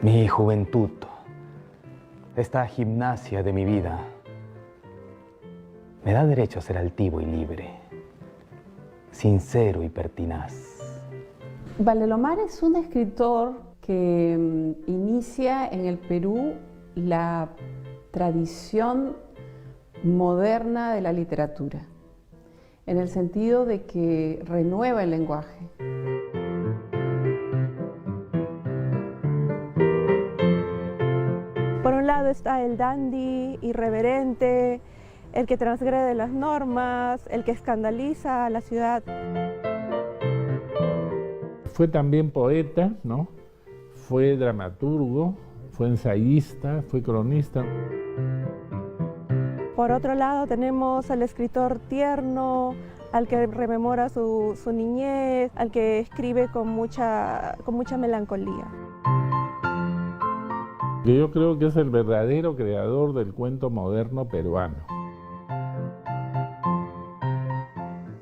Mi juventud, esta gimnasia de mi vida, me da derecho a ser altivo y libre, sincero y pertinaz. Valdelomar es un escritor que inicia en el Perú la tradición moderna de la literatura, en el sentido de que renueva el lenguaje. Por un lado está el dandy irreverente, el que transgrede las normas, el que escandaliza a la ciudad. Fue también poeta, ¿no? Fue dramaturgo, fue ensayista, fue cronista. Por otro lado tenemos al escritor tierno, al que rememora su niñez, al que escribe con mucha melancolía. Yo creo que es el verdadero creador del cuento moderno peruano.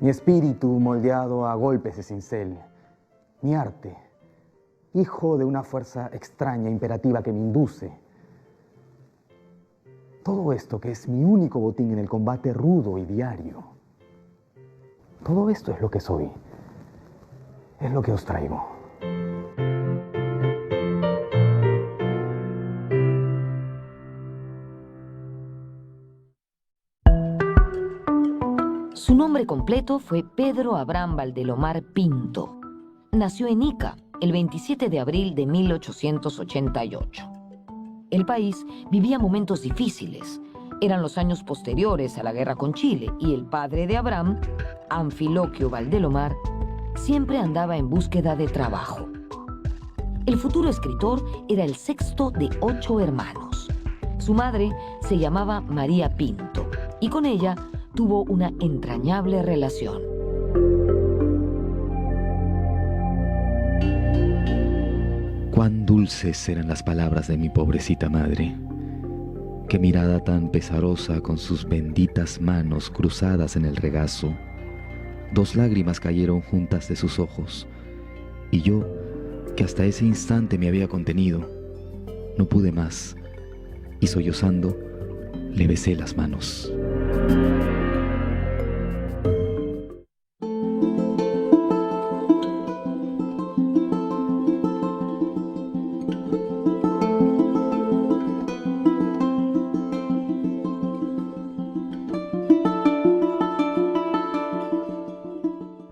Mi espíritu moldeado a golpes de cincel, mi arte, hijo de una fuerza extraña, imperativa que me induce. Todo esto que es mi único botín en el combate rudo y diario. Todo esto es lo que soy, es lo que os traigo. Su nombre completo fue Pedro Abraham Valdelomar Pinto. Nació en Ica el 27 de abril de 1888. El país vivía momentos difíciles. Eran los años posteriores a la guerra con Chile y el padre de Abraham, Anfiloquio Valdelomar, siempre andaba en búsqueda de trabajo. El futuro escritor era el sexto de 8 hermanos. Su madre se llamaba María Pinto y con ella tuvo una entrañable relación. Cuán dulces eran las palabras de mi pobrecita madre. Qué mirada tan pesarosa con sus benditas manos cruzadas en el regazo. 2 lágrimas cayeron juntas de sus ojos, y yo, que hasta ese instante me había contenido, no pude más, y sollozando, le besé las manos.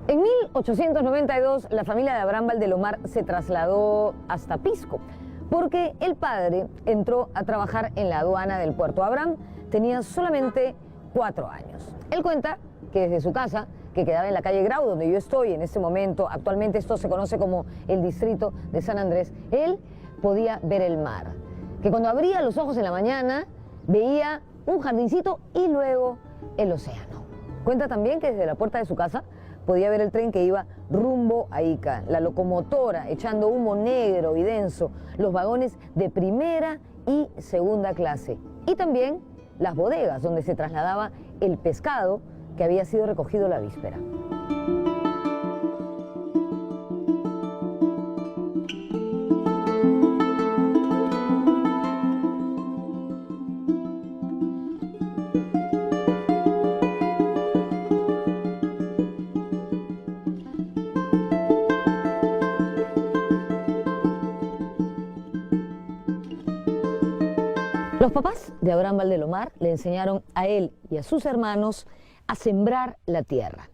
En 1892, la familia de Abraham Valdelomar se trasladó hasta Pisco, porque el padre entró a trabajar en la aduana del puerto. Abraham tenía solamente 4 años. Él cuenta que desde su casa, que quedaba en la calle Grau, donde yo estoy en este momento, actualmente esto se conoce como el distrito de San Andrés, él podía ver el mar, que cuando abría los ojos en la mañana veía un jardincito y luego el océano. Cuenta también que desde la puerta de su casa podía ver el tren que iba rumbo a Ica, la locomotora echando humo negro y denso, los vagones de primera y segunda clase y también las bodegas donde se trasladaba el pescado que había sido recogido la víspera. Los papás de Abraham Valdelomar le enseñaron a él y a sus hermanos a sembrar la tierra,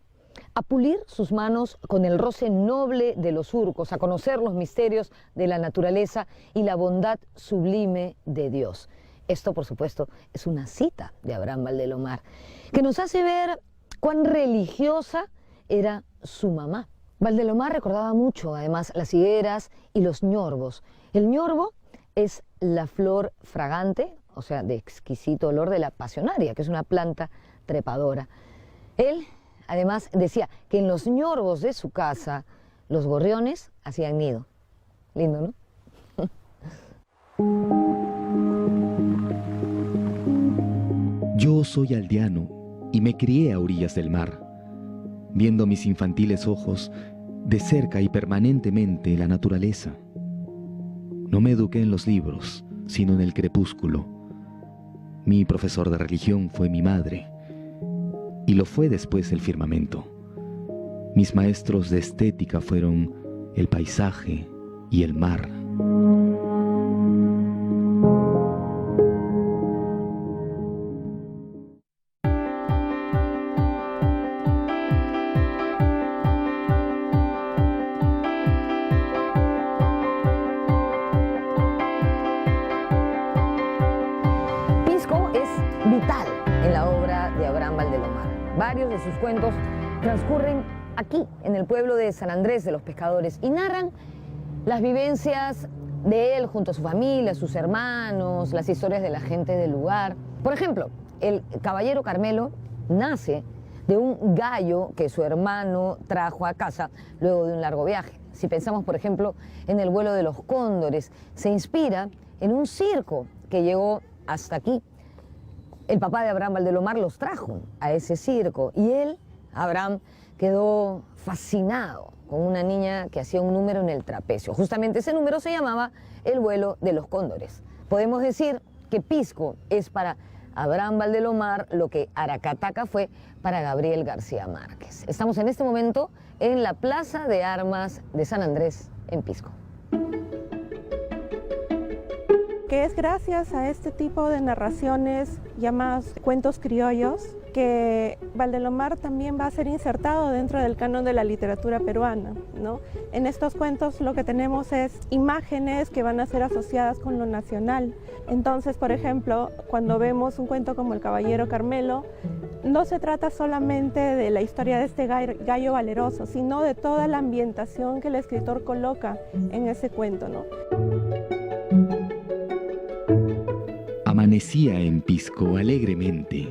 a pulir sus manos con el roce noble de los surcos, a conocer los misterios de la naturaleza y la bondad sublime de Dios. Esto, por supuesto, es una cita de Abraham Valdelomar, que nos hace ver cuán religiosa era su mamá. Valdelomar recordaba mucho, además, las higueras y los ñorbos. El ñorbo es la flor fragante, o sea, de exquisito olor de la pasionaria, que es una planta trepadora. Él, además, decía que en los ñorbos de su casa los gorriones hacían nido. Lindo, ¿no? Yo soy aldeano y me crié a orillas del mar, viendo mis infantiles ojos de cerca y permanentemente la naturaleza. No me eduqué en los libros, sino en el crepúsculo. Mi profesor de religión fue mi madre, y lo fue después el firmamento. Mis maestros de estética fueron el paisaje y el mar. Pisco es vital en la obra de Abraham Valdelomar. Varios de sus cuentos transcurren aquí, en el pueblo de San Andrés de los Pescadores, y narran las vivencias de él junto a su familia, sus hermanos, las historias de la gente del lugar. Por ejemplo, el caballero Carmelo nace de un gallo que su hermano trajo a casa luego de un largo viaje. Si pensamos, por ejemplo, en el vuelo de los cóndores, se inspira en un circo que llegó hasta aquí. El papá de Abraham Valdelomar los trajo a ese circo y él, Abraham, quedó fascinado con una niña que hacía un número en el trapecio. Justamente ese número se llamaba El vuelo de los cóndores. Podemos decir que Pisco es para Abraham Valdelomar lo que Aracataca fue para Gabriel García Márquez. Estamos en este momento en la Plaza de Armas de San Andrés, en Pisco. Que es gracias a este tipo de narraciones llamadas cuentos criollos que Valdelomar también va a ser insertado dentro del canon de la literatura peruana, ¿no? En estos cuentos lo que tenemos es imágenes que van a ser asociadas con lo nacional. Entonces, por ejemplo, cuando vemos un cuento como El Caballero Carmelo, no se trata solamente de la historia de este gallo valeroso, sino de toda la ambientación que el escritor coloca en ese cuento, ¿no? Amanecía en Pisco alegremente,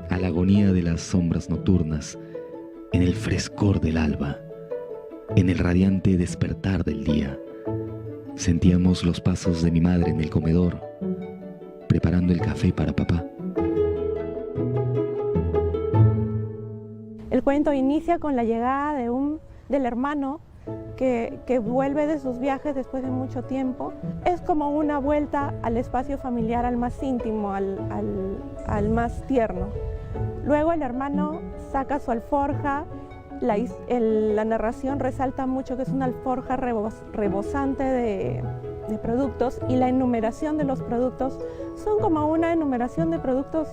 a la agonía de las sombras nocturnas, en el frescor del alba, en el radiante despertar del día. Sentíamos los pasos de mi madre en el comedor, preparando el café para papá. El cuento inicia con la llegada del hermano que vuelve de sus viajes después de mucho tiempo. Es como una vuelta al espacio familiar, al más íntimo, al más tierno. Luego el hermano saca su alforja. La narración resalta mucho que es una alforja rebosante de productos, y la enumeración de los productos son como una enumeración de productos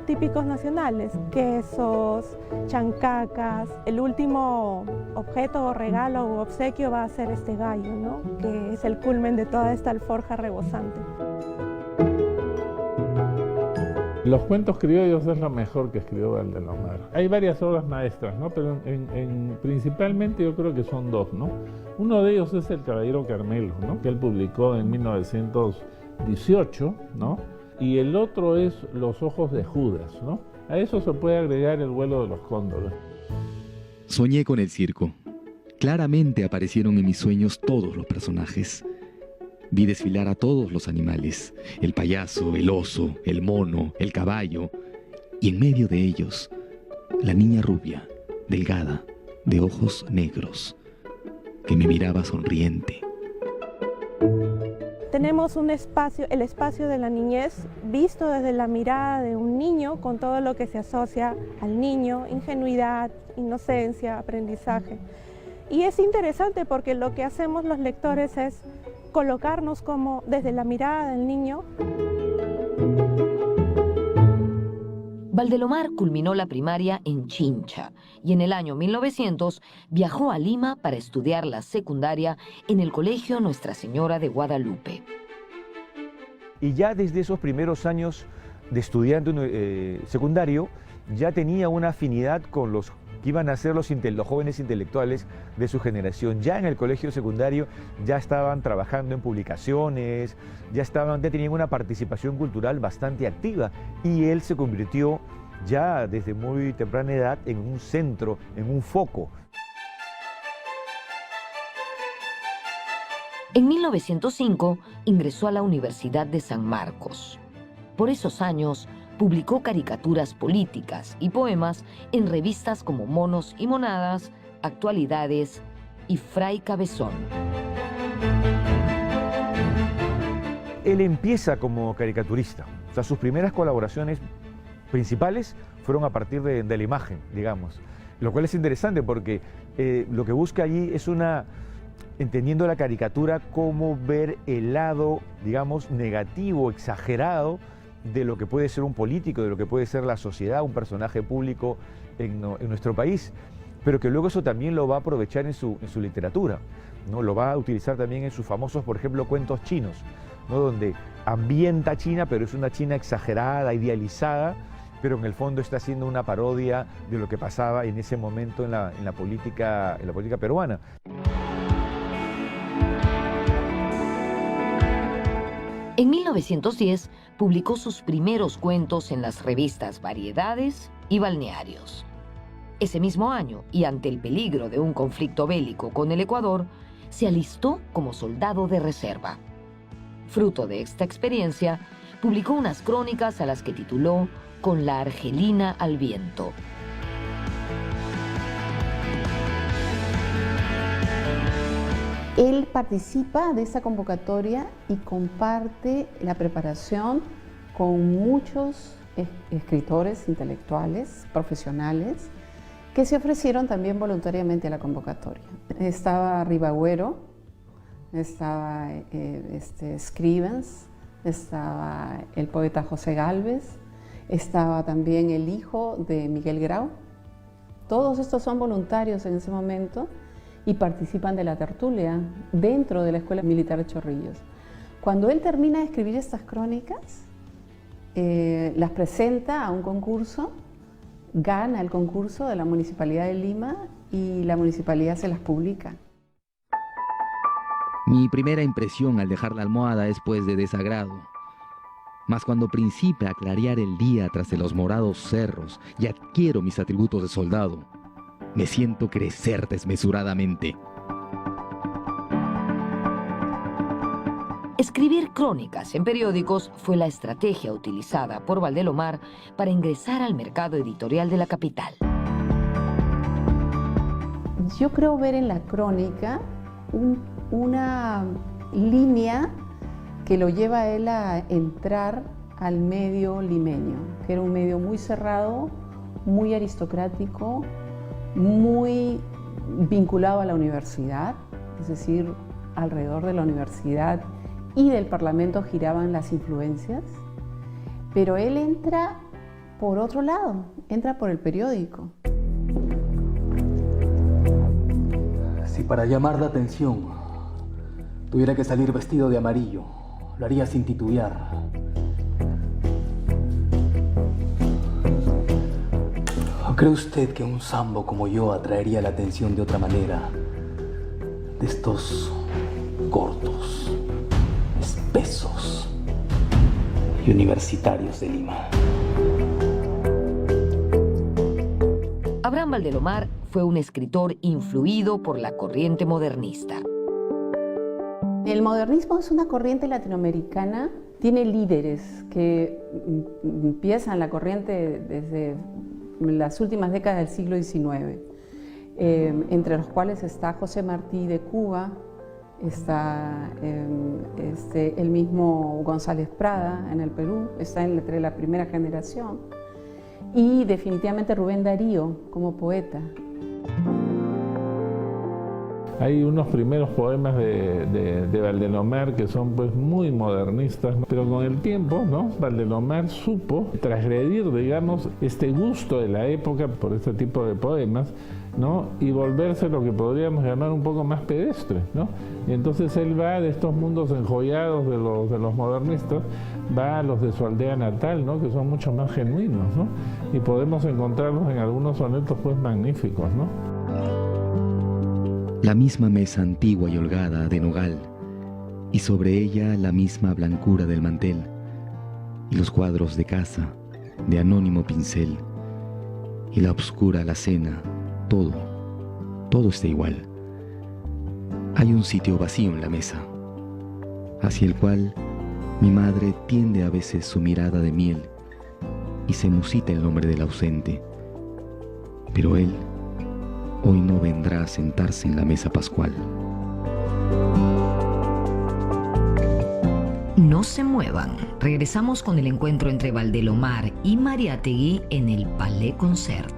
típicos nacionales: quesos, chancacas. El último objeto o regalo o obsequio va a ser este gallo, ¿no? Que es el culmen de toda esta alforja rebosante. Los cuentos criollos es lo mejor que escribió Valdelomar. Hay varias obras maestras, ¿no? Pero principalmente yo creo que son dos, ¿no? Uno de ellos es El Caballero Carmelo, ¿no? Que él publicó en 1918, ¿no? Y el otro es Los ojos de Judas, ¿no? A eso se puede agregar El vuelo de los cóndores. Soñé con el circo. Claramente aparecieron en mis sueños todos los personajes. Vi desfilar a todos los animales: el payaso, el oso, el mono, el caballo, y en medio de ellos, la niña rubia, delgada, de ojos negros, que me miraba sonriente. Tenemos un espacio, el espacio de la niñez, visto desde la mirada de un niño, con todo lo que se asocia al niño: ingenuidad, inocencia, aprendizaje. Y es interesante porque lo que hacemos los lectores es colocarnos como desde la mirada del niño. Valdelomar culminó la primaria en Chincha y en el año 1900 viajó a Lima para estudiar la secundaria en el Colegio Nuestra Señora de Guadalupe. Y ya desde esos primeros años de estudiante secundario, ya tenía una afinidad con los que iban a ser los jóvenes intelectuales de su generación. Ya en el colegio secundario ya estaban trabajando en publicaciones, ya tenían una participación cultural bastante activa, y él se convirtió ya desde muy temprana edad en un centro, en un foco. En 1905 ingresó a la Universidad de San Marcos. Por esos años publicó caricaturas políticas y poemas en revistas como Monos y Monadas, Actualidades y Fray Cabezón. Él empieza como caricaturista, o sea, sus primeras colaboraciones principales fueron a partir de la imagen, digamos, lo cual es interesante porque lo que busca allí es entendiendo la caricatura, como ver el lado, digamos, negativo, exagerado de lo que puede ser un político, de lo que puede ser la sociedad, un personaje público en nuestro país, pero que luego eso también lo va a aprovechar en su literatura, ¿no? Lo va a utilizar también en sus famosos, por ejemplo, cuentos chinos, ¿no? Donde ambienta China, pero es una China exagerada, idealizada, pero en el fondo está haciendo una parodia de lo que pasaba en ese momento en la política peruana. En 1910 publicó sus primeros cuentos en las revistas Variedades y Balnearios. Ese mismo año, y ante el peligro de un conflicto bélico con el Ecuador, se alistó como soldado de reserva. Fruto de esta experiencia, publicó unas crónicas a las que tituló Con la Argelina al viento. Él participa de esta convocatoria y comparte la preparación con muchos escritores, intelectuales, profesionales, que se ofrecieron también voluntariamente a la convocatoria. Estaba Ribagüero, estaba Scrivens, estaba el poeta José Gálvez, estaba también el hijo de Miguel Grau. Todos estos son voluntarios en ese momento y participan de la tertulia dentro de la Escuela Militar de Chorrillos. Cuando él termina de escribir estas crónicas, las presenta a un concurso, gana el concurso de la Municipalidad de Lima y la Municipalidad se las publica. Mi primera impresión al dejar la almohada es pues de desagrado. Mas cuando principia a clarear el día tras de los morados cerros y adquiero mis atributos de soldado, me siento crecer desmesuradamente. Escribir crónicas en periódicos fue la estrategia utilizada por Valdelomar para ingresar al mercado editorial de la capital. Yo creo ver en la crónica una línea que lo lleva a él a entrar al medio limeño, que era un medio muy cerrado, muy aristocrático, muy vinculado a la universidad, es decir, alrededor de la universidad y del Parlamento giraban las influencias, pero él entra por otro lado, entra por el periódico. Si para llamar la atención tuviera que salir vestido de amarillo, lo haría sin titubear. ¿O cree usted que un sambo como yo atraería la atención de otra manera? De estos cortos, espesos y universitarios de Lima. Abraham Valdelomar fue un escritor influido por la corriente modernista. El modernismo es una corriente latinoamericana, tiene líderes que empiezan la corriente desde las últimas décadas del siglo XIX, entre los cuales está José Martí de Cuba, está el mismo González Prada en el Perú, está entre la primera generación, y definitivamente Rubén Darío como poeta. Hay unos primeros poemas de Valdelomar que son pues muy modernistas, ¿no? Pero con el tiempo, ¿no? Valdelomar supo transgredir, digamos, este gusto de la época por este tipo de poemas, ¿no? Y volverse lo que podríamos llamar un poco más pedestre, ¿no? Y entonces él va de estos mundos enjollados de los modernistas, va a los de su aldea natal, ¿no? Que son mucho más genuinos, ¿no? Y podemos encontrarlos en algunos sonetos pues magníficos, ¿no? La misma mesa antigua y holgada de nogal, y sobre ella la misma blancura del mantel, y los cuadros de casa, de anónimo pincel, y la obscura alacena, todo está igual. Hay un sitio vacío en la mesa, hacia el cual mi madre tiende a veces su mirada de miel, y se musita el nombre del ausente, pero él hoy no vendrá a sentarse en la mesa pascual. No se muevan. Regresamos con el encuentro entre Valdelomar y Mariátegui en el Palais Concert.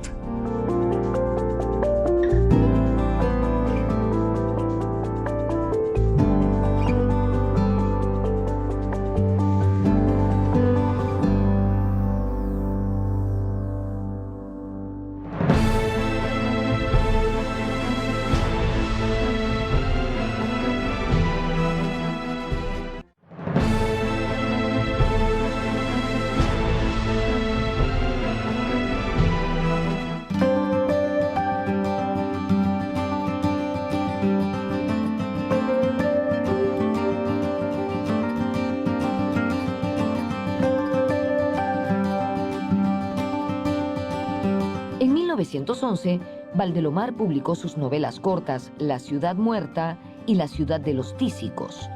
En 1911, Valdelomar publicó sus novelas cortas La ciudad muerta y La ciudad de los tísicos.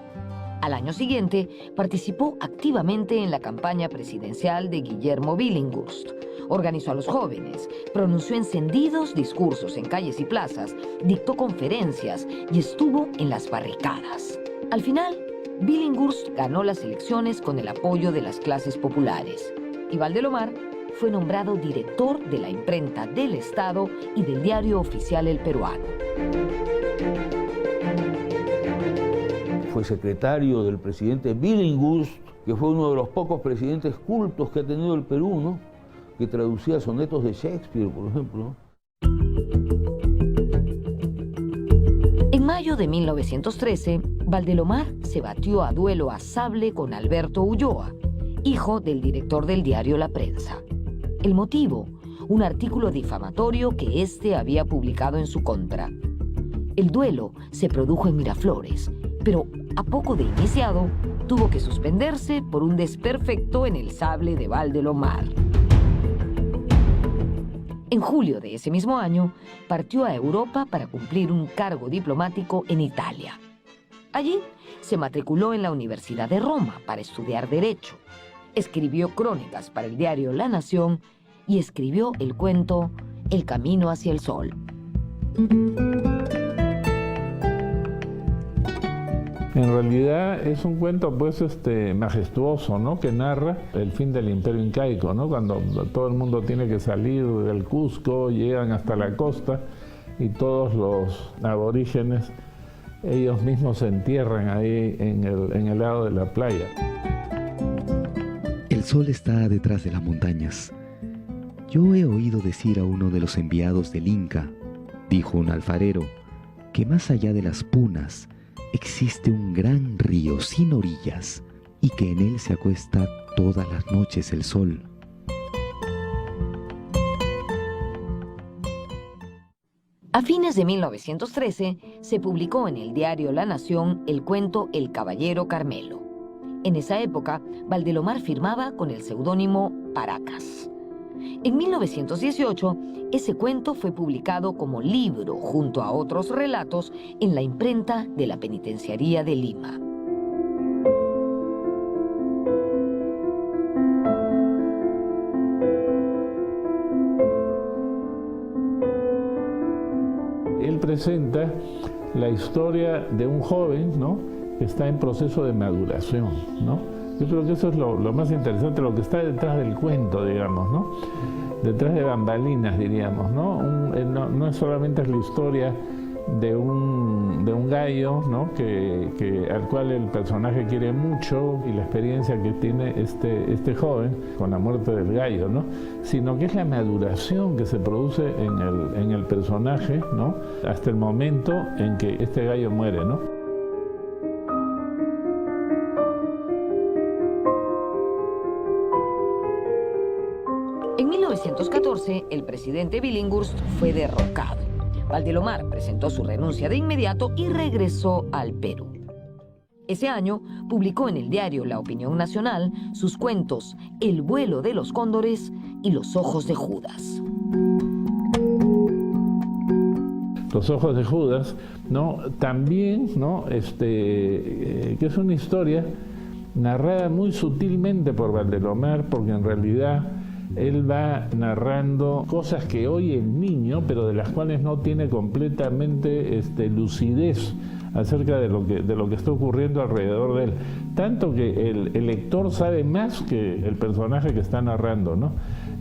Al año siguiente, participó activamente en la campaña presidencial de Guillermo Billinghurst. Organizó a los jóvenes, pronunció encendidos discursos en calles y plazas, dictó conferencias y estuvo en las barricadas. Al final, Billinghurst ganó las elecciones con el apoyo de las clases populares y Valdelomar fue nombrado director de la imprenta del Estado y del diario oficial El Peruano. Fue secretario del presidente Billinghurst, que fue uno de los pocos presidentes cultos que ha tenido el Perú, ¿no? Que traducía sonetos de Shakespeare, por ejemplo. En mayo de 1913, Valdelomar se batió a duelo a sable con Alberto Ulloa, hijo del director del diario La Prensa. El motivo, un artículo difamatorio que éste había publicado en su contra. El duelo se produjo en Miraflores, pero a poco de iniciado, tuvo que suspenderse por un desperfecto en el sable de Valdelomar. En julio de ese mismo año, partió a Europa para cumplir un cargo diplomático en Italia. Allí se matriculó en la Universidad de Roma para estudiar Derecho. Escribió crónicas para el diario La Nación y escribió el cuento El camino hacia el sol. En realidad es un cuento pues majestuoso, ¿no? Que narra el fin del Imperio Incaico, ¿no? Cuando todo el mundo tiene que salir del Cusco, llegan hasta la costa y todos los aborígenes ellos mismos se entierran ahí en el lado de la playa. El sol está detrás de las montañas. Yo he oído decir a uno de los enviados del Inca, dijo un alfarero, que más allá de las punas existe un gran río sin orillas y que en él se acuesta todas las noches el sol. A fines de 1913 se publicó en el diario La Nación el cuento El Caballero Carmelo. En esa época, Valdelomar firmaba con el seudónimo Paracas. En 1918, ese cuento fue publicado como libro junto a otros relatos en la imprenta de la Penitenciaría de Lima. Él presenta la historia de un joven, ¿no? Que está en proceso de maduración, ¿no? Yo creo que eso es lo más interesante, lo que está detrás del cuento, digamos, ¿no? Detrás de bambalinas, diríamos, ¿no? No es solamente la historia de un gallo, ¿no? Al cual el personaje quiere mucho y la experiencia que tiene este joven con la muerte del gallo, ¿no? Sino que es la maduración que se produce en el personaje, ¿no? Hasta el momento en que este gallo muere, ¿no? En 1914, el presidente Billinghurst fue derrocado. Valdelomar presentó su renuncia de inmediato y regresó al Perú. Ese año publicó en el diario La Opinión Nacional sus cuentos El vuelo de los cóndores y Los ojos de Judas. Los ojos de Judas, ¿no? También, ¿no? Que es una historia narrada muy sutilmente por Valdelomar, porque en realidad él va narrando cosas que oye el niño, pero de las cuales no tiene completamente lucidez acerca de lo que está ocurriendo alrededor de él. Tanto que el lector sabe más que el personaje que está narrando, ¿no?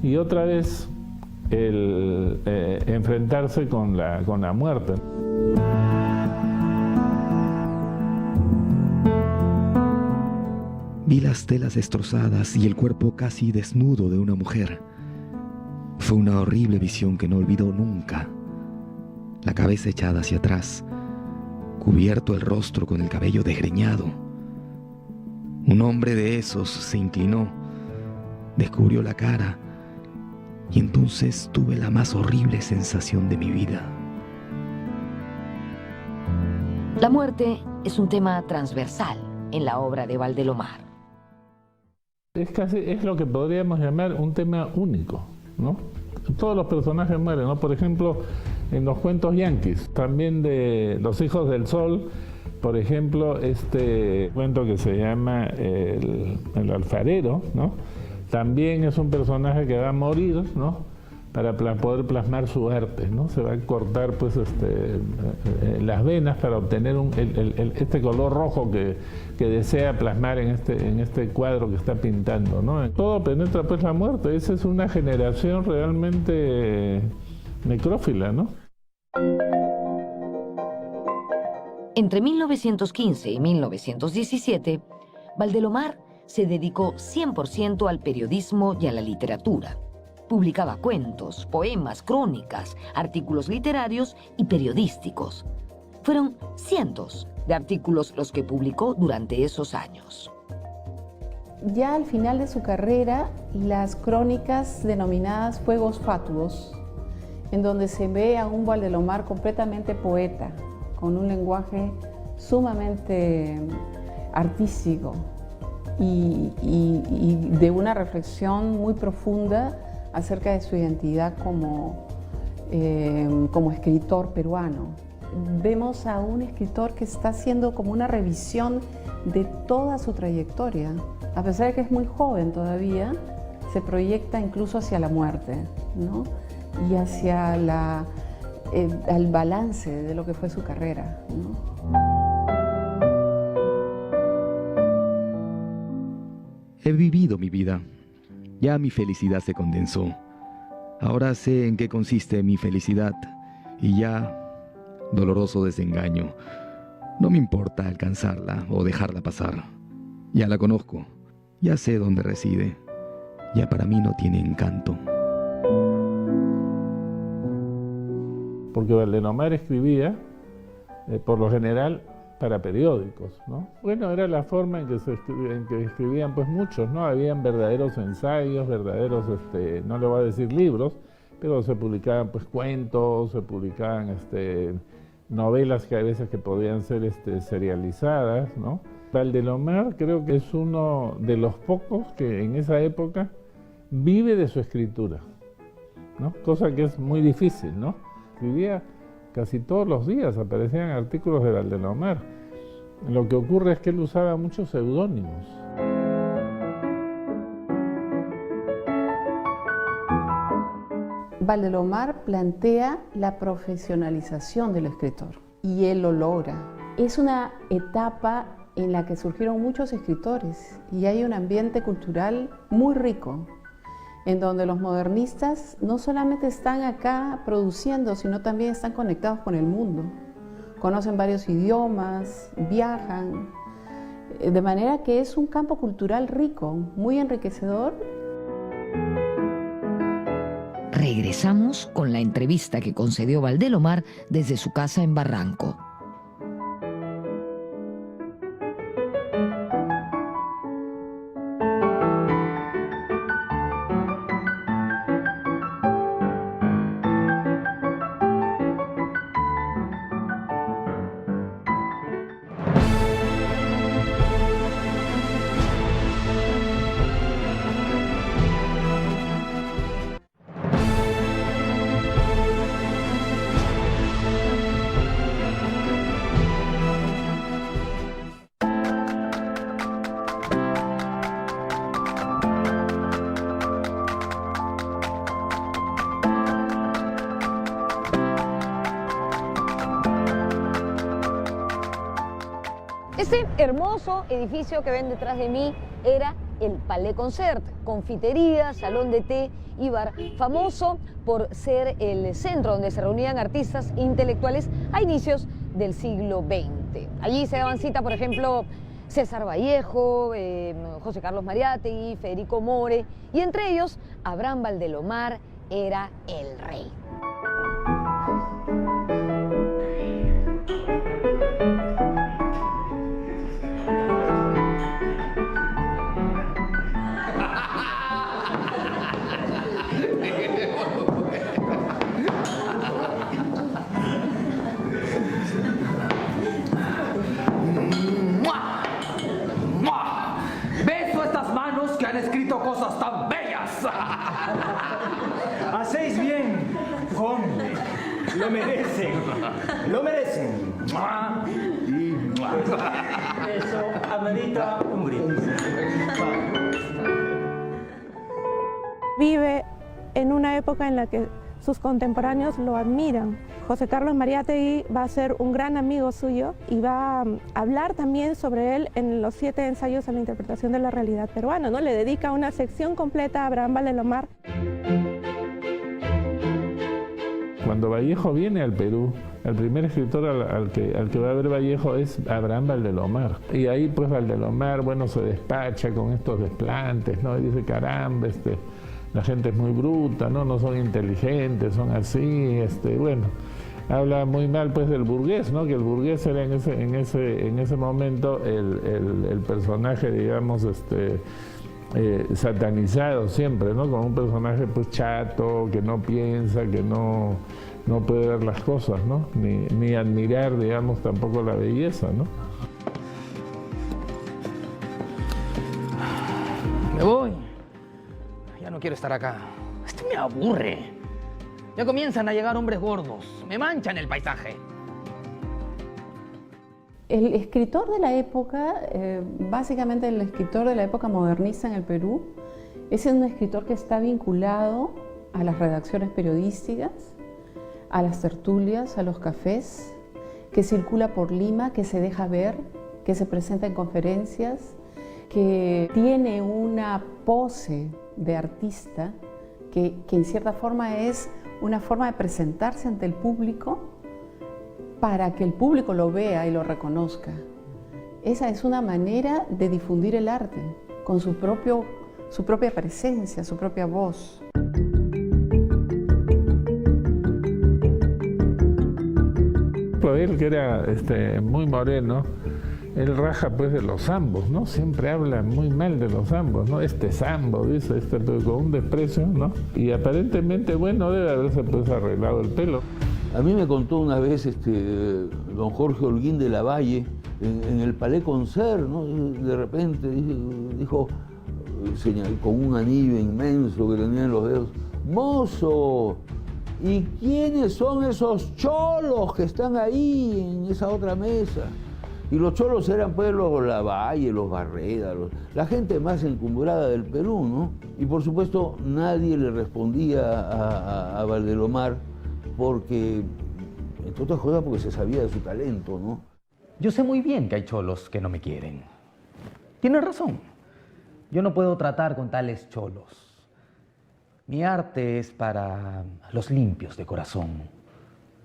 Y otra vez el enfrentarse con la muerte. Vi las telas destrozadas y el cuerpo casi desnudo de una mujer. Fue una horrible visión que no olvido nunca. La cabeza echada hacia atrás, cubierto el rostro con el cabello desgreñado. Un hombre de esos se inclinó, descubrió la cara y entonces tuve la más horrible sensación de mi vida. La muerte es un tema transversal en la obra de Valdelomar. Es lo que podríamos llamar un tema único, ¿no? Todos los personajes mueren, ¿no? Por ejemplo, en los cuentos yanquis, también de Los hijos del sol, por ejemplo, este cuento que se llama El alfarero, ¿no? También es un personaje que va a morir, ¿no? Para poder plasmar su arte, ¿no? Se va a cortar pues las venas para obtener este color rojo que desea plasmar en este cuadro que está pintando, ¿no? Todo penetra pues la muerte. Esa es una generación realmente necrófila, ¿no? Entre 1915 y 1917, Valdelomar se dedicó 100% al periodismo y a la literatura. Publicaba cuentos, poemas, crónicas, artículos literarios y periodísticos. Fueron cientos de artículos los que publicó durante esos años. Ya al final de su carrera, las crónicas denominadas Fuegos Fatuos, en donde se ve a un Valdelomar completamente poeta, con un lenguaje sumamente artístico y de una reflexión muy profunda acerca de su identidad como escritor peruano. Vemos a un escritor que está haciendo como una revisión de toda su trayectoria. A pesar de que es muy joven todavía, se proyecta incluso hacia la muerte, ¿no? Y hacia el balance de lo que fue su carrera, ¿no? He vivido mi vida. Ya mi felicidad se condensó. Ahora sé en qué consiste mi felicidad y ya, doloroso desengaño, no me importa alcanzarla o dejarla pasar. Ya la conozco, ya sé dónde reside, ya para mí no tiene encanto. Porque Valdelomar escribía, por lo general, para periódicos, ¿no? Bueno, era la forma en que escribían pues muchos, ¿no? Habían verdaderos ensayos, verdaderos, no le voy a decir libros, pero se publicaban pues cuentos, se publicaban novelas que a veces que podían ser serializadas, ¿no? Valdelomar creo que es uno de los pocos que en esa época vive de su escritura, ¿no? Cosa que es muy difícil, ¿no? Escribía casi todos los días, aparecían artículos de Valdelomar. Lo que ocurre es que él usaba muchos seudónimos. Valdelomar plantea la profesionalización del escritor y él lo logra. Es una etapa en la que surgieron muchos escritores y hay un ambiente cultural muy rico, en donde los modernistas no solamente están acá produciendo, sino también están conectados con el mundo. Conocen varios idiomas, viajan, de manera que es un campo cultural rico, muy enriquecedor. Regresamos con la entrevista que concedió Valdelomar desde su casa en Barranco. Este hermoso edificio que ven detrás de mí era el Palais Concert, confitería, salón de té y bar, famoso por ser el centro donde se reunían artistas e intelectuales a inicios del siglo XX. Allí se daban cita, por ejemplo, César Vallejo, José Carlos Mariátegui, Federico More, y entre ellos Abraham Valdelomar era el rey. Beso estas manos que han escrito cosas tan bellas. Hacéis bien, conde. Lo merecen. Lo merecen. Eso amerita un brindis. Vive en una época en la que sus contemporáneos lo admiran. José Carlos Mariátegui va a ser un gran amigo suyo y va a hablar también sobre él en los 7 ensayos a la interpretación de la realidad peruana, ¿no? Le dedica una sección completa a Abraham Valdelomar. Cuando Vallejo viene al Perú, el primer escritor al que va a ver Vallejo es Abraham Valdelomar. Y ahí pues Valdelomar, bueno, se despacha con estos desplantes, ¿no? Y dice, caramba, la gente es muy bruta, no son inteligentes, son así, bueno. Habla muy mal pues del burgués, ¿no? Que el burgués era en ese momento el personaje, digamos, satanizado siempre, ¿no? Como un personaje pues chato, que no piensa, que no puede ver las cosas, ¿no? Ni admirar, digamos, tampoco la belleza, ¿no? Me voy. Ya no quiero estar acá. Me aburre. Ya comienzan a llegar hombres gordos. Me manchan el paisaje. El escritor de la época, básicamente el escritor de la época modernista en el Perú, es un escritor que está vinculado a las redacciones periodísticas, a las tertulias, a los cafés, que circula por Lima, que se deja ver, que se presenta en conferencias, que tiene una pose de artista que en cierta forma es una forma de presentarse ante el público para que el público lo vea y lo reconozca. Esa es una manera de difundir el arte, con su propia presencia, su propia voz. Él, que era muy moreno, él raja pues de los zambos, ¿no? Siempre habla muy mal de los zambos, ¿no? Zambo, dice, pero con un desprecio, ¿no? Y aparentemente, bueno, debe haberse pues arreglado el pelo. A mí me contó una vez don Jorge Holguín de la Valle, en el Palais Concert, ¿no? De repente dijo, con un anillo inmenso que tenía en los dedos, ¡mozo! ¿Y quiénes son esos cholos que están ahí en esa otra mesa? Y los cholos eran pues los Lavalle, los Barreda, la gente más encumbrada del Perú, ¿no? Y por supuesto nadie le respondía a Valdelomar porque, entre otras cosas, porque se sabía de su talento, ¿no? Yo sé muy bien que hay cholos que no me quieren. Tienes razón. Yo no puedo tratar con tales cholos. Mi arte es para los limpios de corazón,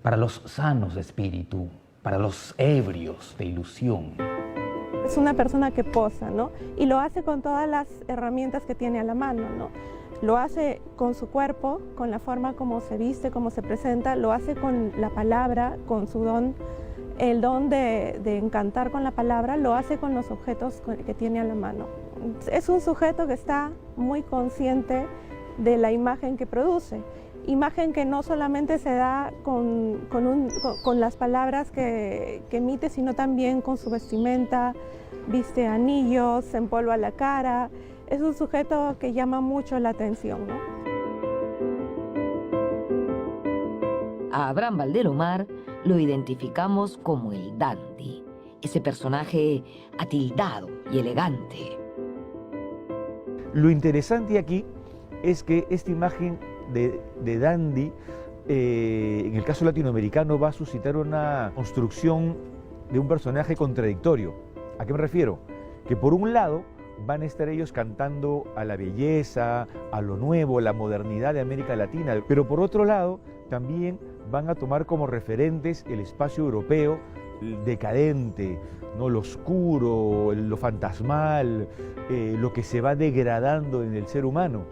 para los sanos de espíritu, para los ebrios de ilusión. Es una persona que posa, ¿no? Y lo hace con todas las herramientas que tiene a la mano, ¿no? Lo hace con su cuerpo, con la forma como se viste, cómo se presenta, lo hace con la palabra, con su don, el don de encantar con la palabra, lo hace con los objetos que tiene a la mano. Es un sujeto que está muy consciente de la imagen que produce. Imagen que no solamente se da con las palabras que emite, sino también con su vestimenta, viste anillos, se empolva la cara. Es un sujeto que llama mucho la atención, ¿no? A Abraham Valdelomar lo identificamos como el dandy, ese personaje atildado y elegante. Lo interesante aquí es que esta imagen de dandy, en el caso latinoamericano, va a suscitar una construcción de un personaje contradictorio. ¿A qué me refiero? Que por un lado van a estar ellos cantando a la belleza, a lo nuevo, la modernidad de América Latina, pero por otro lado también van a tomar como referentes el espacio europeo decadente, ¿no? Lo oscuro, lo fantasmal, lo que se va degradando en el ser humano.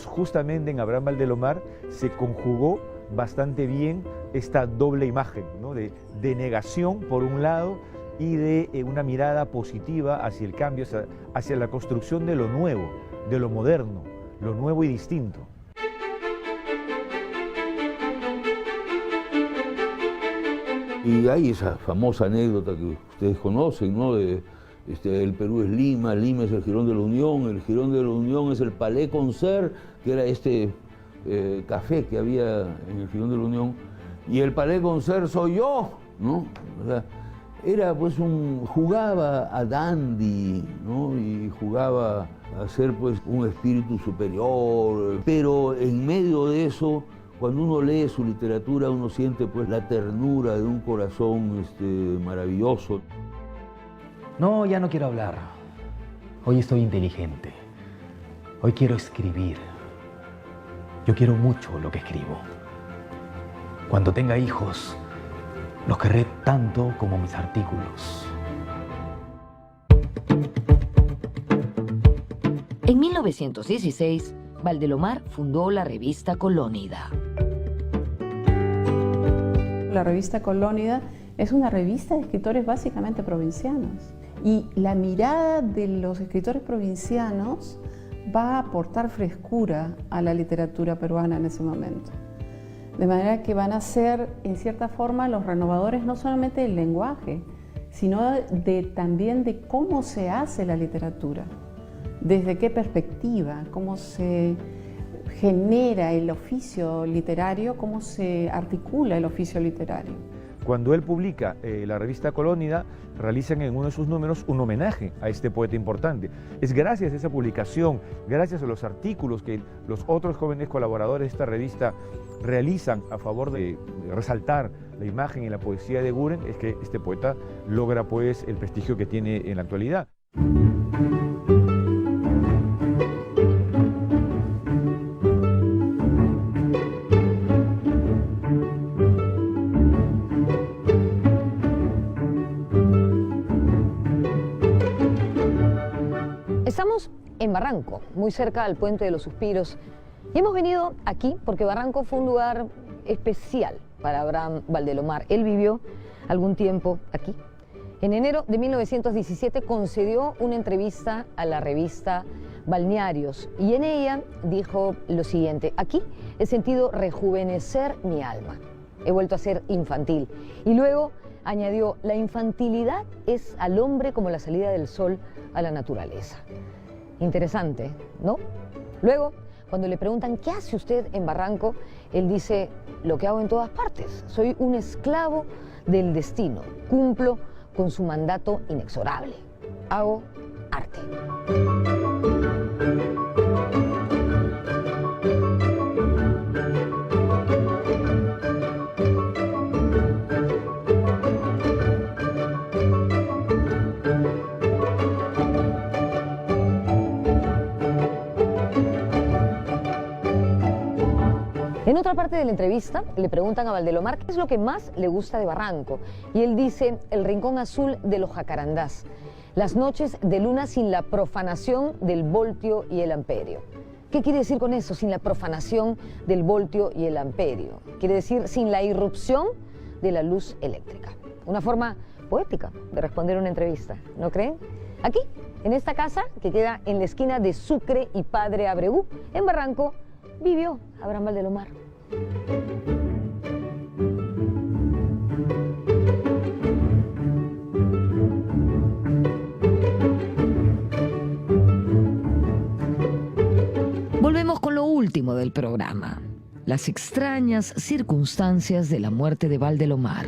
Justamente en Abraham Valdelomar se conjugó bastante bien esta doble imagen, ¿no? de negación por un lado y de una mirada positiva hacia el cambio, hacia la construcción de lo nuevo, de lo moderno, lo nuevo y distinto. Y hay esa famosa anécdota que ustedes conocen, ¿no? El Perú es Lima, Lima es el Jirón de la Unión, el Jirón de la Unión es el Palais Concert, que era este café que había en el Jirón de la Unión, y el Palais Concert soy yo, ¿no? O sea, era pues jugaba a dandy, ¿no? Y jugaba a ser pues un espíritu superior, pero en medio de eso, cuando uno lee su literatura, uno siente pues la ternura de un corazón maravilloso. No, ya no quiero hablar. Hoy estoy inteligente. Hoy quiero escribir. Yo quiero mucho lo que escribo. Cuando tenga hijos, los querré tanto como mis artículos. En 1916, Valdelomar fundó la revista Colónida. La revista Colónida es una revista de escritores básicamente provincianos. Y la mirada de los escritores provincianos va a aportar frescura a la literatura peruana en ese momento. De manera que van a ser, en cierta forma, los renovadores no solamente del lenguaje, sino también de cómo se hace la literatura, desde qué perspectiva, cómo se genera el oficio literario, cómo se articula el oficio literario. Cuando él publica la revista Colónida, realizan en uno de sus números un homenaje a este poeta importante. Es gracias a esa publicación, gracias a los artículos que los otros jóvenes colaboradores de esta revista realizan a favor de resaltar la imagen y la poesía de Guren, es que este poeta logra pues el prestigio que tiene en la actualidad. Estamos en Barranco, muy cerca del Puente de los Suspiros, y hemos venido aquí porque Barranco fue un lugar especial para Abraham Valdelomar. Él vivió algún tiempo aquí. En enero de 1917 concedió una entrevista a la revista Balnearios y en ella dijo lo siguiente: aquí he sentido rejuvenecer mi alma, he vuelto a ser infantil. Y luego añadió: la infantilidad es al hombre como la salida del sol a la naturaleza. Interesante, ¿no? Luego, cuando le preguntan ¿qué hace usted en Barranco?, él dice: lo que hago en todas partes, soy un esclavo del destino, cumplo con su mandato inexorable, hago arte. En otra parte de la entrevista le preguntan a Valdelomar qué es lo que más le gusta de Barranco y él dice: el rincón azul de los jacarandás, las noches de luna sin la profanación del voltio y el amperio. ¿Qué quiere decir con eso? Sin la profanación del voltio y el amperio. Quiere decir sin la irrupción de la luz eléctrica. Una forma poética de responder una entrevista, ¿no creen? Aquí, en esta casa que queda en la esquina de Sucre y Padre Abreu, en Barranco, vivió Abraham Valdelomar. Volvemos con lo último del programa, las extrañas circunstancias de la muerte de Valdelomar.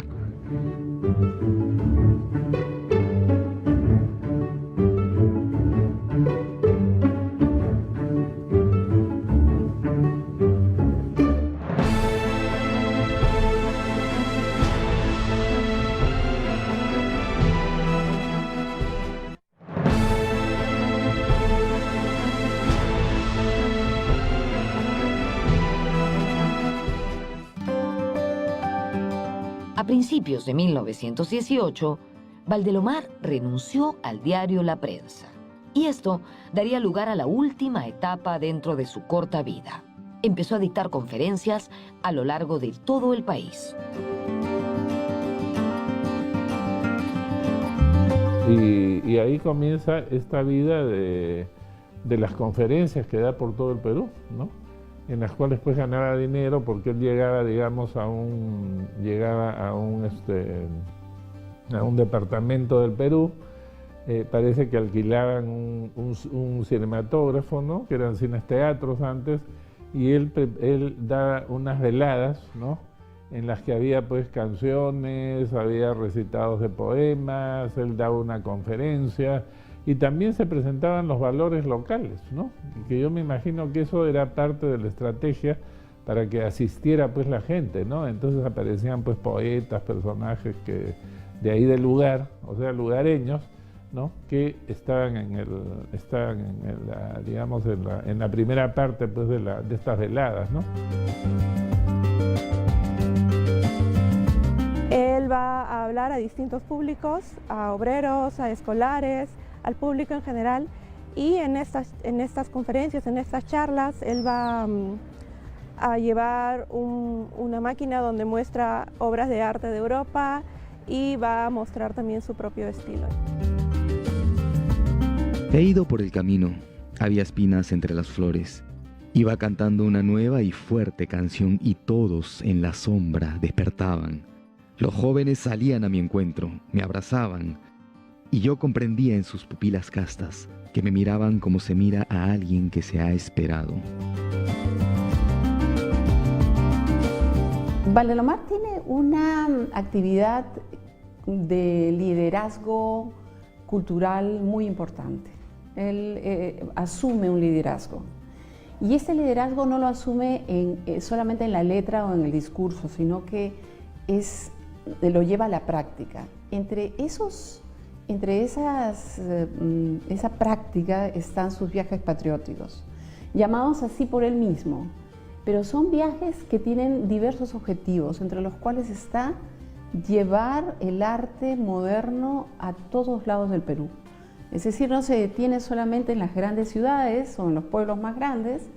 principios de 1918, Valdelomar renunció al diario La Prensa. Y esto daría lugar a la última etapa dentro de su corta vida. Empezó a dictar conferencias a lo largo de todo el país. Y ahí comienza esta vida de las conferencias que da por todo el Perú, ¿no? En las cuales pues ganaba dinero porque él llegaba, digamos, a un departamento del Perú. Parece que alquilaban un cinematógrafo, ¿no? Que eran cines teatros antes, y él da unas veladas, ¿no? En las que había pues canciones, había recitados de poemas, él daba una conferencia y también se presentaban los valores locales, ¿no? Y que yo me imagino que eso era parte de la estrategia para que asistiera pues la gente, ¿no? Entonces aparecían pues poetas, personajes que de ahí del lugar, o sea, lugareños, ¿no? Que estaban digamos, en la primera parte pues de estas veladas, ¿no? Él va a hablar a distintos públicos, a obreros, a escolares, al público en general, y en estas conferencias, en estas charlas, él va a llevar una máquina donde muestra obras de arte de Europa y va a mostrar también su propio estilo. He ido por el camino, había espinas entre las flores. Iba cantando una nueva y fuerte canción y todos en la sombra despertaban. Los jóvenes salían a mi encuentro, me abrazaban y yo comprendía en sus pupilas castas que me miraban como se mira a alguien que se ha esperado. Valdelomar tiene una actividad de liderazgo cultural muy importante. Él asume un liderazgo. Y ese liderazgo no lo asume solamente en la letra o en el discurso, sino que lo lleva a la práctica. Entre esa práctica están sus viajes patrióticos, llamados así por él mismo, pero son viajes que tienen diversos objetivos, entre los cuales está llevar el arte moderno a todos lados del Perú. Es decir, no se detiene solamente en las grandes ciudades o en los pueblos más grandes,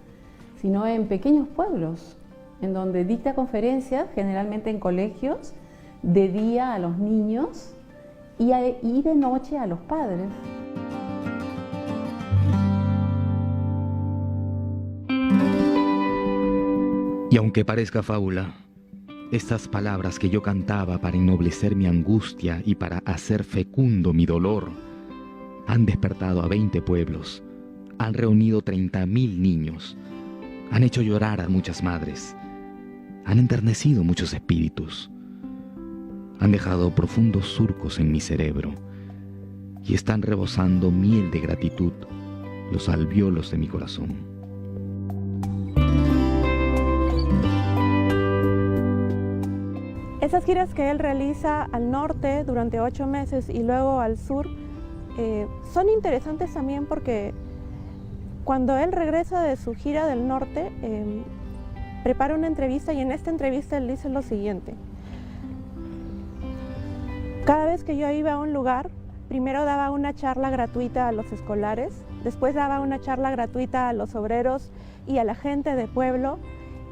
sino en pequeños pueblos, en donde dicta conferencias, generalmente en colegios, de día a los niños y de noche a los padres. Y aunque parezca fábula, estas palabras que yo cantaba para ennoblecer mi angustia y para hacer fecundo mi dolor, han despertado a 20 pueblos, han reunido 30.000 niños, han hecho llorar a muchas madres, han enternecido muchos espíritus, han dejado profundos surcos en mi cerebro y están rebosando miel de gratitud los alvéolos de mi corazón. Esas giras que él realiza al norte durante 8 meses y luego al sur son interesantes también porque cuando él regresa de su gira del norte, prepara una entrevista y en esta entrevista él dice lo siguiente: cada vez que yo iba a un lugar, primero daba una charla gratuita a los escolares, después daba una charla gratuita a los obreros y a la gente de pueblo,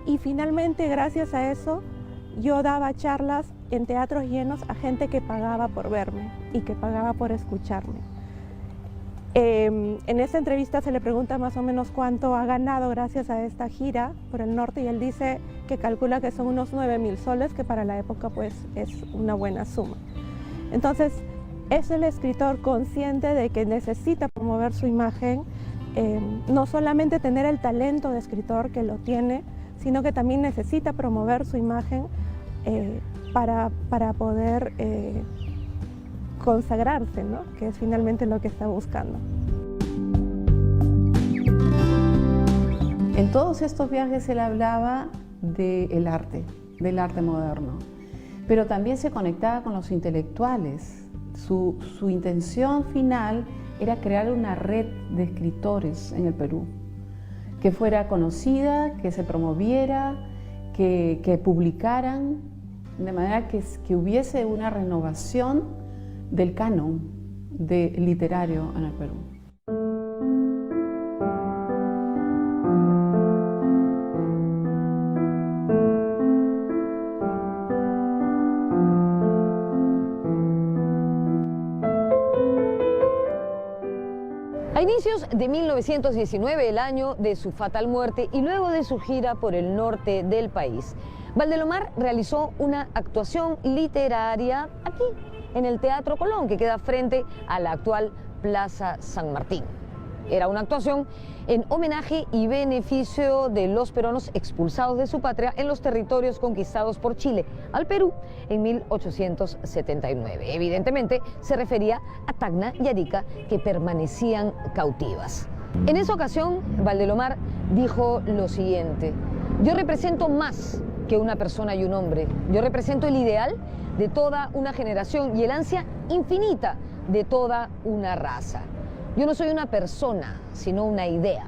y finalmente, gracias a eso, yo daba charlas en teatros llenos a gente que pagaba por verme y que pagaba por escucharme. En esta entrevista se le pregunta más o menos cuánto ha ganado gracias a esta gira por el norte y él dice que calcula que son unos 9.000 soles, que para la época pues es una buena suma. Entonces es el escritor consciente de que necesita promover su imagen, no solamente tener el talento de escritor, que lo tiene, sino que también necesita promover su imagen para poder consagrarse, ¿no? Que es finalmente lo que está buscando. En todos estos viajes él hablaba del arte moderno, pero también se conectaba con los intelectuales. Su intención final era crear una red de escritores en el Perú, que fuera conocida, que se promoviera, que publicaran de manera que hubiese una renovación del canon literario en el Perú. A inicios de 1919, el año de su fatal muerte y luego de su gira por el norte del país, Valdelomar realizó una actuación literaria aquí, en el Teatro Colón, que queda frente a la actual Plaza San Martín. Era una actuación en homenaje y beneficio de los peruanos expulsados de su patria en los territorios conquistados por Chile al Perú en 1879. Evidentemente se refería a Tacna y Arica, que permanecían cautivas. En esa ocasión, Valdelomar dijo lo siguiente: yo represento más que una persona y un hombre, yo represento el ideal de toda una generación y el ansia infinita de toda una raza. Yo no soy una persona, sino una idea.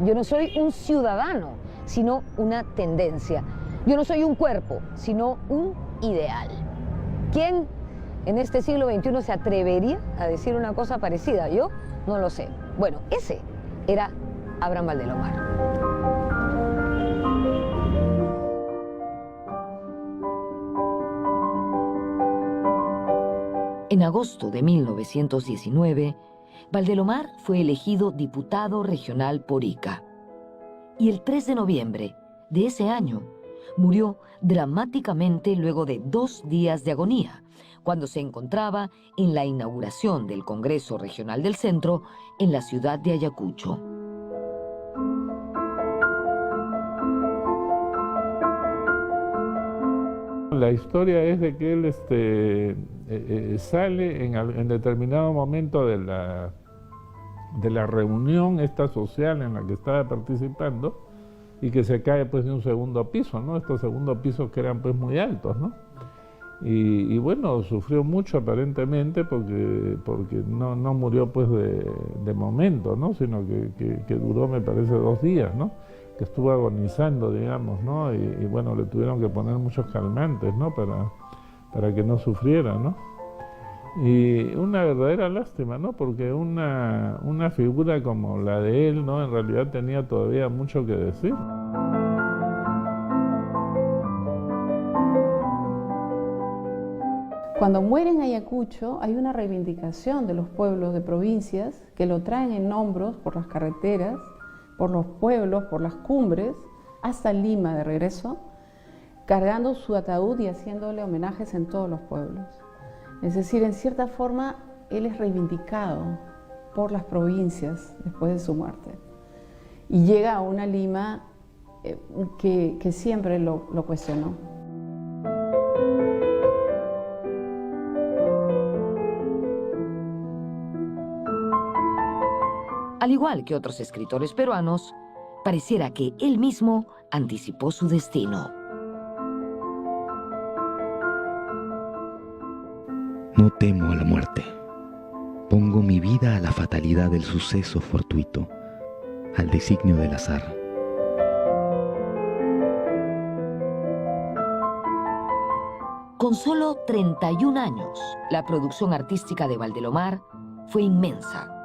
Yo no soy un ciudadano, sino una tendencia. Yo no soy un cuerpo, sino un ideal. ¿Quién en este siglo XXI se atrevería a decir una cosa parecida? Yo no lo sé. Bueno, ese era Abraham Valdelomar. En agosto de 1919, Valdelomar fue elegido diputado regional por Ica. Y el 3 de noviembre de ese año murió dramáticamente luego de 2 días de agonía, cuando se encontraba en la inauguración del Congreso Regional del Centro en la ciudad de Ayacucho. La historia es de que él sale en determinado momento de la reunión esta social en la que estaba participando y que se cae pues de un segundo piso, ¿no? Estos segundos pisos que eran pues muy altos, ¿no? Y bueno, sufrió mucho aparentemente porque no murió pues de momento, ¿no? Sino que duró, me parece, 2 días, ¿no? Que estuvo agonizando, digamos, ¿no? Y bueno, le tuvieron que poner muchos calmantes, ¿no? Para que no sufriera, ¿no? Y una verdadera lástima, ¿no? Porque una figura como la de él, ¿no? En realidad tenía todavía mucho que decir. Cuando muere en Ayacucho hay una reivindicación de los pueblos de provincias que lo traen en hombros por las carreteras, por los pueblos, por las cumbres, hasta Lima de regreso, cargando su ataúd y haciéndole homenajes en todos los pueblos. Es decir, en cierta forma, él es reivindicado por las provincias después de su muerte. Y llega a una Lima que siempre lo cuestionó. Al igual que otros escritores peruanos, pareciera que él mismo anticipó su destino. No temo a la muerte. Pongo mi vida a la fatalidad del suceso fortuito, al designio del azar. Con solo 31 años, la producción artística de Valdelomar fue inmensa.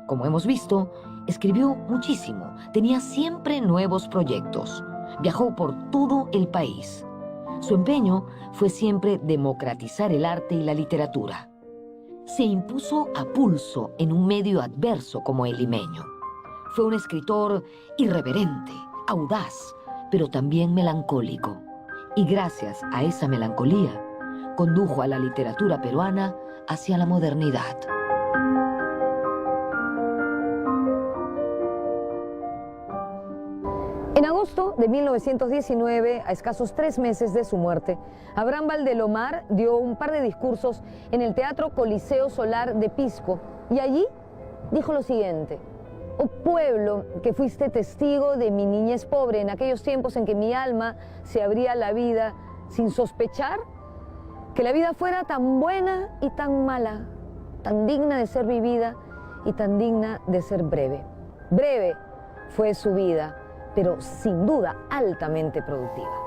Como hemos visto, escribió muchísimo, tenía siempre nuevos proyectos, viajó por todo el país. Su empeño fue siempre democratizar el arte y la literatura. Se impuso a pulso en un medio adverso como el limeño. Fue un escritor irreverente, audaz, pero también melancólico. Y gracias a esa melancolía, condujo a la literatura peruana hacia la modernidad. En agosto de 1919, a escasos 3 meses de su muerte, Abraham Valdelomar dio un par de discursos en el Teatro Coliseo Solar de Pisco y allí dijo lo siguiente: «Oh pueblo, que fuiste testigo de mi niñez pobre en aquellos tiempos en que mi alma se abría a la vida sin sospechar que la vida fuera tan buena y tan mala, tan digna de ser vivida y tan digna de ser breve. Breve fue su vida, pero sin duda altamente productiva».